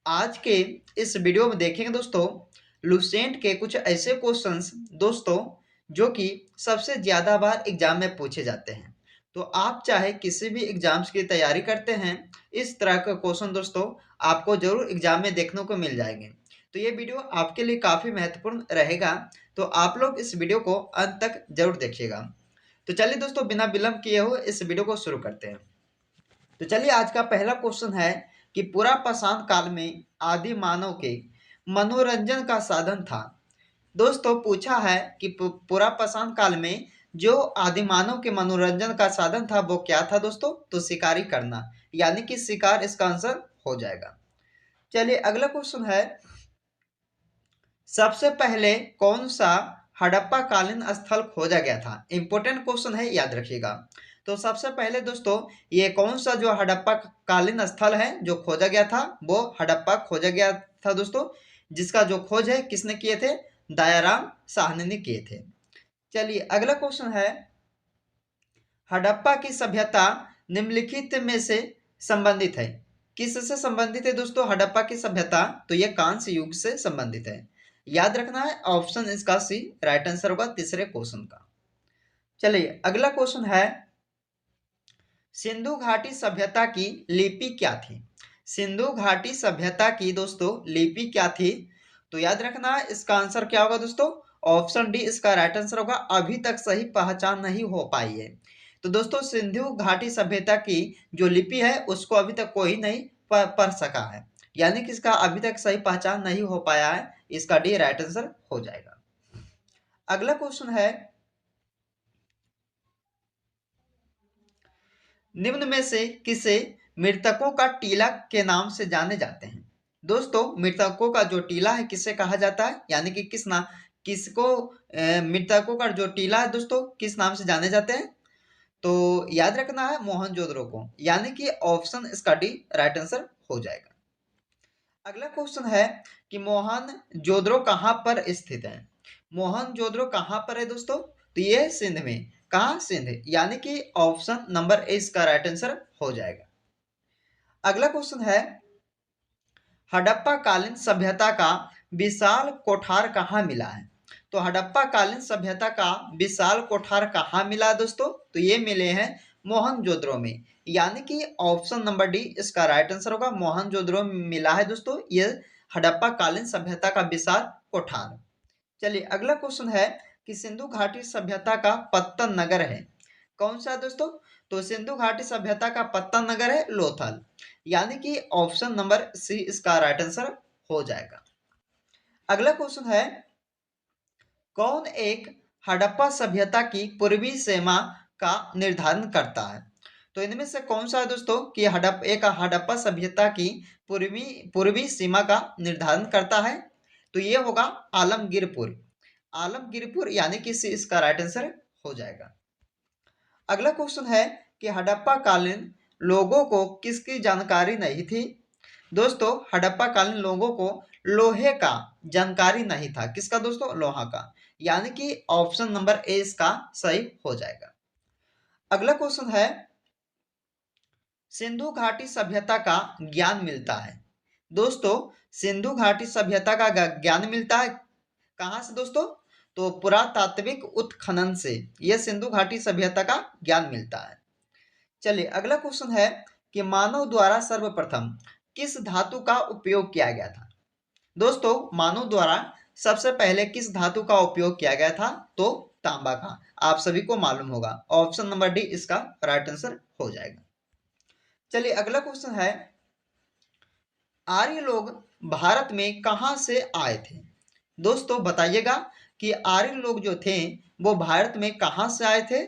आज के इस वीडियो में देखेंगे दोस्तों लुसेंट के कुछ ऐसे क्वेश्चंस दोस्तों जो कि सबसे ज़्यादा बार एग्जाम में पूछे जाते हैं। तो आप चाहे किसी भी एग्जाम्स की तैयारी करते हैं, इस तरह के क्वेश्चन दोस्तों आपको ज़रूर एग्जाम में देखने को मिल जाएंगे। तो ये वीडियो आपके लिए काफ़ी महत्वपूर्ण रहेगा, तो आप लोग इस वीडियो को अंत तक जरूर देखिएगा। तो चलिए दोस्तों बिना विलंब किए हुए इस वीडियो को शुरू करते हैं। तो चलिए आज का पहला क्वेश्चन है कि पूरा पाषाण काल में आदि मानव के मनोरंजन का साधन था। दोस्तों पूछा है कि पूरा पाषाण काल में जो आदि मानव के मनोरंजन का साधन था वो क्या था दोस्तों? तो शिकारी करना, यानी कि शिकार इसका आंसर हो जाएगा। चलिए अगला क्वेश्चन है, सबसे पहले कौन सा हड़प्पा कालीन स्थल खोजा गया था? इंपॉर्टेंट क्वेश्चन है, याद रखिएगा। तो सबसे पहले दोस्तों ये कौन सा जो हड़प्पा कालीन स्थल है जो खोजा गया था, वो हड़प्पा खोजा गया था दोस्तों, जिसका जो खोज है किसने किए थे? दयाराम साहनी ने किए थे। चलिए अगला क्वेश्चन है, हड़प्पा की सभ्यता निम्नलिखित में से संबंधित है? किससे संबंधित है दोस्तों हड़प्पा की सभ्यता? तो ये कांस्य युग से संबंधित है। याद रखना है, ऑप्शन इसका सी राइट आंसर होगा तीसरे क्वेश्चन का। चलिए अगला क्वेश्चन है, सिंधु घाटी सभ्यता की लिपि क्या थी? सिंधु घाटी सभ्यता की दोस्तों लिपि क्या थी? तो याद रखना है इसका आंसर क्या होगा दोस्तों? ऑप्शन डी इसका राइट आंसर होगा। अभी तक सही पहचान नहीं हो पाई है। तो दोस्तों सिंधु घाटी सभ्यता की जो लिपि है उसको अभी तक कोई नहीं पढ़ सका है, यानी कि इसका अभी तक सही पहचान नहीं हो पाया है। इसका डी राइट आंसर हो जाएगा। अगला क्वेश्चन है, निम्न में से किसे मृतकों का टीला के नाम से जाने जाते हैं? दोस्तों मृतकों का जो टीला है किसे कहा जाता है, यानी कि किसको मृतकों का जो टीला है दोस्तों किस नाम से जाने जाते हैं? तो याद रखना है मोहनजोदड़ो को, यानी कि ऑप्शन इसका डी राइट आंसर हो जाएगा। अगला क्वेश्चन है कि मोहनजोदड़ो कहाँ पर स्थित है? मोहनजोदड़ो कहाँ पर है दोस्तों? तो ये सिंध में। कहाँ? सिंध, यानी कि ऑप्शन नंबर ए इसका राइट आंसर हो जाएगा। अगला क्वेश्चन है, हड़प्पा कालीन सभ्यता का विशाल कोठार कहाँ मिला है? तो हड़प्पा कालीन सभ्यता का विशाल कोठार कहाँ मिला है दोस्तों? तो ये मिले हैं मोहनजोदड़ो में, यानी कि ऑप्शन नंबर डी इसका राइट आंसर होगा। मोहनजोदड़ो में मिला है दोस्तों ये हड़प्पा कालीन सभ्यता का विशाल कोठार। चलिए अगला क्वेश्चन है कि सिंधु घाटी सभ्यता का पत्तन नगर है कौन सा दोस्तों? तो सिंधु घाटी सभ्यता का पत्तन नगर है लोथल, यानी कि ऑप्शन नंबर सी इसका राइट आंसर हो जाएगा। अगला क्वेश्चन है, कौन एक हड़प्पा सभ्यता की पूर्वी सीमा का निर्धारण करता है? तो इनमें से कौन सा है दोस्तों कि एक हड़प्पा सभ्यता की पूर्वी पूर्वी सीमा का निर्धारण करता है? तो ये होगा आलमगीरपुर। आलमगीरपुर, यानी कि सी इसका राइट आंसर हो जाएगा। अगला क्वेश्चन है कि हड़प्पा कालीन लोगों को किसकी जानकारी नहीं थी? दोस्तों हड़प्पा कालीन लोगों को लोहे का जानकारी नहीं था। किसका दोस्तों? लोहा का, यानी कि ऑप्शन नंबर ए इसका सही हो जाएगा। अगला क्वेश्चन है, सिंधु घाटी सभ्यता का ज्ञान मिलता है। दोस्तों सिंधु घाटी सभ्यता का ज्ञान मिलता है कहाँ से दोस्तों? तो पुरातात्विक उत्खनन से यह सिंधु घाटी सभ्यता का ज्ञान मिलता है। चलिए अगला क्वेश्चन है कि मानव द्वारा सर्वप्रथम किस धातु का उपयोग किया गया था? दोस्तों मानव द्वारा सबसे पहले किस धातु का उपयोग किया गया था? तो तांबा का। आप सभी को मालूम होगा, ऑप्शन नंबर डी इसका राइट आंसर हो जाएगा। चलिए अगला क्वेश्चन है, आर्य लोग भारत में कहां से आए थे? दोस्तों बताइएगा कि आर्य लोग जो थे वो भारत में कहां से आए थे?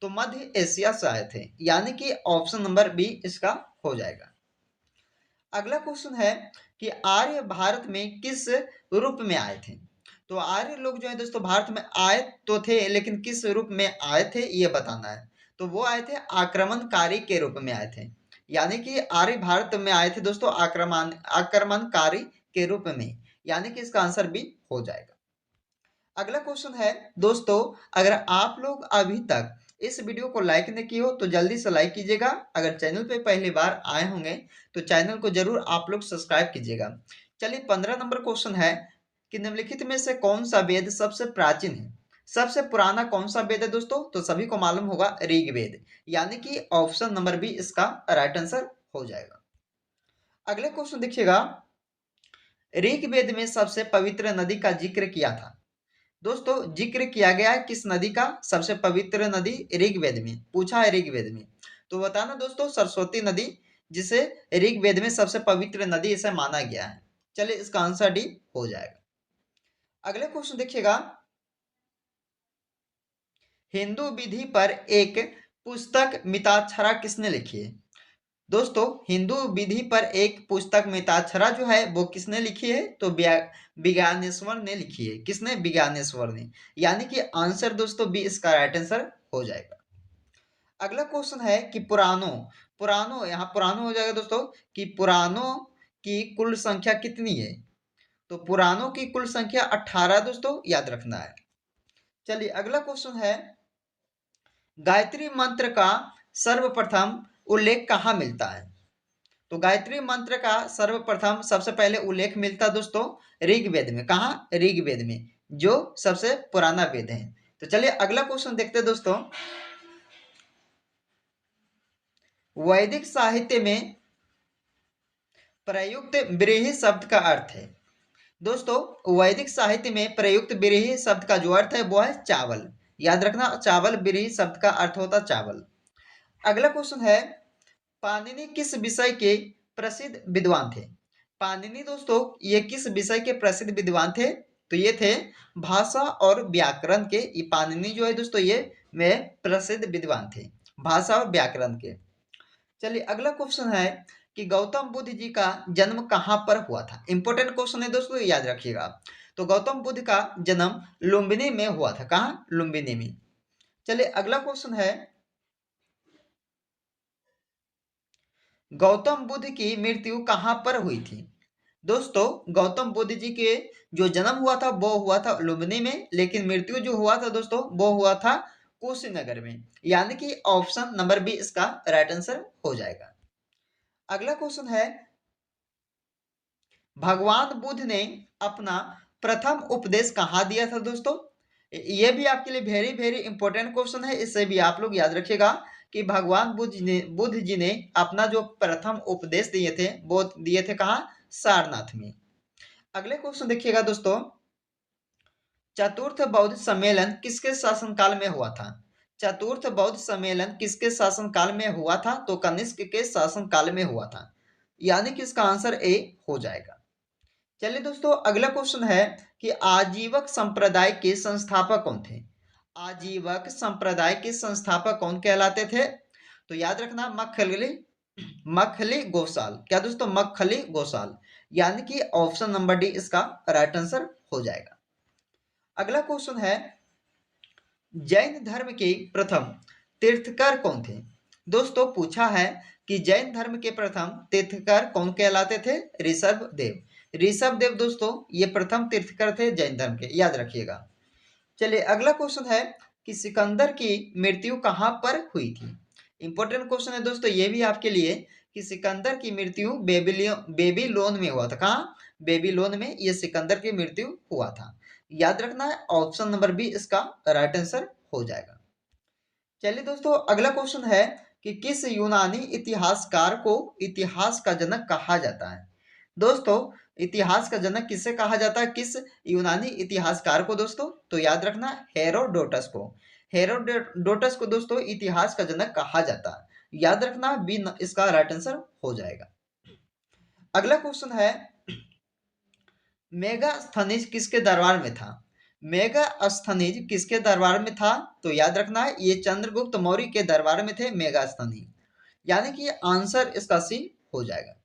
तो मध्य एशिया से आए थे, यानी कि ऑप्शन नंबर बी इसका हो जाएगा। अगला क्वेश्चन है कि आर्य भारत में किस रूप में आए थे? तो आर्य लोग जो है दोस्तों भारत में आए तो थे, लेकिन किस रूप में आए थे ये बताना है। तो वो आए थे आक्रमणकारी के रूप में आए थे, यानी कि आर्य भारत में आए थे दोस्तों आक्रमणकारी के रूप में, यानी कि इसका आंसर भी हो जाएगा। अगला क्वेश्चन है दोस्तों, अगर आप लोग अभी तक इस वीडियो को लाइक नहीं की हो तो जल्दी से लाइक कीजिएगा। अगर चैनल पे पहली बार आए होंगे तो चैनल को जरूर आप लोग सब्सक्राइब कीजिएगा। चलिए 15 नंबर क्वेश्चन है कि निम्नलिखित में से कौन सा वेद सबसे प्राचीन है? सबसे पुराना कौन सा वेद है दोस्तों? तो सभी को मालूम होगा ऋग्वेद, यानी कि ऑप्शन नंबर बी इसका राइट आंसर हो जाएगा। अगले क्वेश्चन देखिएगा, ऋग्वेद में सबसे पवित्र नदी का जिक्र किया था। दोस्तों जिक्र किया गया है किस नदी का? सबसे पवित्र नदी ऋग्वेद में पूछा है, ऋग्वेद में। तो बताना दोस्तों, सरस्वती नदी, जिसे ऋग्वेद में सबसे पवित्र नदी इसे माना गया है। चलिए इसका आंसर डी हो जाएगा। अगले क्वेश्चन देखिएगा, हिंदू विधि पर एक पुस्तक मिताक्षरा किसने लिखी है? दोस्तों हिंदू विधि पर एक पुस्तक मिताक्षरा जो है वो किसने लिखी है? तो विज्ञानेश्वर ने लिखी है। किसने? विज्ञानेश्वर ने, यानी कि आंसर दोस्तों बी इसका राइट आंसर हो जाएगा। अगला क्वेश्चन है कि पुराणों पुराणों यहाँ पुराणों हो जाएगा दोस्तों कि पुराणों की कुल संख्या कितनी है? तो पुराणों की कुल संख्या 18 दोस्तों, याद रखना है। चलिए अगला क्वेश्चन है, गायत्री मंत्र का सर्वप्रथम उल्लेख कहाँ मिलता है? तो गायत्री मंत्र का सर्वप्रथम सबसे पहले उल्लेख मिलता दोस्तों ऋग्वेद में। कहाँ? ऋग्वेद में, जो सबसे पुराना वेद है। तो चलिए अगला क्वेश्चन देखते हैं दोस्तों, वैदिक साहित्य में प्रयुक्त ब्रीहि शब्द का अर्थ है। दोस्तों वैदिक साहित्य में प्रयुक्त ब्रीहि शब्द का जो अर्थ है वो है चावल। याद रखना, चावल, ब्रीहि शब्द का अर्थ होता चावल। अगला क्वेश्चन है, पाणिनि किस विषय के प्रसिद्ध विद्वान थे? पाणिनि दोस्तों ये किस विषय के प्रसिद्ध विद्वान थे? तो ये थे भाषा और व्याकरण के। ये पाणिनि जो है दोस्तों ये वे प्रसिद्ध विद्वान थे, भाषा और व्याकरण के। चलिए अगला क्वेश्चन है कि गौतम बुद्ध जी का जन्म कहाँ पर हुआ था? इंपॉर्टेंट क्वेश्चन है दोस्तों, याद रखिएगा। तो गौतम बुद्ध का जन्म लुम्बिनी में हुआ था। कहाँ? लुम्बिनी में। चलिए अगला क्वेश्चन है, गौतम बुद्ध की मृत्यु कहाँ पर हुई थी? दोस्तों गौतम बुद्ध जी के जो जन्म हुआ था वो हुआ था लुम्बिनी में, लेकिन मृत्यु जो हुआ था दोस्तों वो हुआ था कुशीनगर में, यानी कि ऑप्शन नंबर बी इसका राइट आंसर हो जाएगा। अगला क्वेश्चन है, भगवान बुद्ध ने अपना प्रथम उपदेश कहाँ दिया था? दोस्तों ये भी आपके लिए वेरी वेरी इंपॉर्टेंट क्वेश्चन है, इसे भी आप लोग याद रखिएगा कि भगवान बुद्ध जी ने अपना जो प्रथम उपदेश दिए थे वो दिए थे कहाँ? सारनाथ में। अगले क्वेश्चन देखिएगा दोस्तों, चतुर्थ बौद्ध सम्मेलन किसके शासनकाल में हुआ था? चतुर्थ बौद्ध सम्मेलन किसके शासनकाल में हुआ था? तो कनिष्क के शासनकाल में हुआ था, यानी कि इसका आंसर ए हो जाएगा। चलिए दोस्तों अगला क्वेश्चन है कि आजीवक संप्रदाय के संस्थापक कौन थे? आजीवक संप्रदाय के संस्थापक कौन कहलाते थे? तो याद रखना, मखली गोसाल। क्या दोस्तों? मखली गोसाल, यानी कि ऑप्शन नंबर डी इसका राइट आंसर हो जाएगा। अगला क्वेश्चन है, जैन धर्म के प्रथम तीर्थकर कौन थे? दोस्तों पूछा है कि जैन धर्म के प्रथम तीर्थकर कौन कहलाते थे? ऋषभ देव। ऋषभ देव दोस्तों ये प्रथम तीर्थकर थे जैन धर्म के, याद रखिएगा। चलिए अगला क्वेश्चन है कि सिकंदर की मृत्यु कहाँ पर हुई थी? इंपॉर्टेंट क्वेश्चन है दोस्तों ये भी आपके लिए कि सिकंदर की मृत्यु बेबीलोन में हुआ था। कहाँ? बेबीलोन में ये सिकंदर की मृत्यु हुआ था, याद रखना है। ऑप्शन नंबर बी इसका राइट आंसर हो जाएगा। चलिए दोस्तों अगला क्वेश्चन है कि किस यूनानी इतिहासकार को इतिहास का जनक कहा जाता है? दोस्तों इतिहास का जनक किसे कहा जाता है? किस यूनानी इतिहासकार को दोस्तों? तो याद रखना, हेरोडोटस को। हेरोडोटस को दोस्तों इतिहास का जनक कहा जाता है, याद रखना, बी इसका राइट आंसर हो जाएगा। अगला क्वेश्चन है, मेगास्थनीज किसके दरबार में था? मेगास्थनीज किसके दरबार में था? तो याद रखना है ये चंद्रगुप्त मौर्य के दरबार में थे मेगास्थनीज, यानी कि आंसर इसका सी हो जाएगा।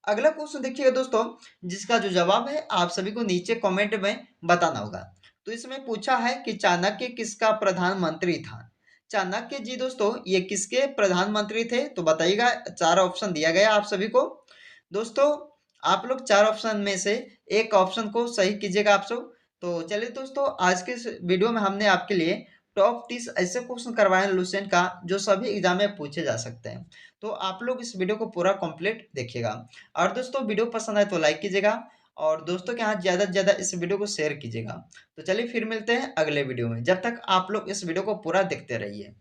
अगला क्वेश्चन देखिएगा दोस्तों, जिसका जो जवाब है आप सभी को नीचे कमेंट में बताना होगा। तो इसमें पूछा है कि चाणक्य किसका प्रधानमंत्री था? चाणक्य जी दोस्तों ये किसके प्रधानमंत्री थे? तो बताइएगा, 4 ऑप्शन दिया गया आप सभी को। दोस्तों आप लोग 4 ऑप्शन में से एक ऑप्शन को सही कीजिएगा आप सब। तो चलिए दोस्तों आज के इस वीडियो में हमने आपके लिए टॉप 30 ऐसे क्वेश्चन करवाए हैं लुसेंट का जो सभी एग्जाम में पूछे जा सकते हैं। तो आप लोग इस वीडियो को पूरा कंप्लीट देखिएगा। और दोस्तों वीडियो पसंद आए तो लाइक कीजिएगा और दोस्तों के हाथ ज़्यादा से ज़्यादा इस वीडियो को शेयर कीजिएगा। तो चलिए फिर मिलते हैं अगले वीडियो में, जब तक आप लोग इस वीडियो को पूरा देखते रहिए।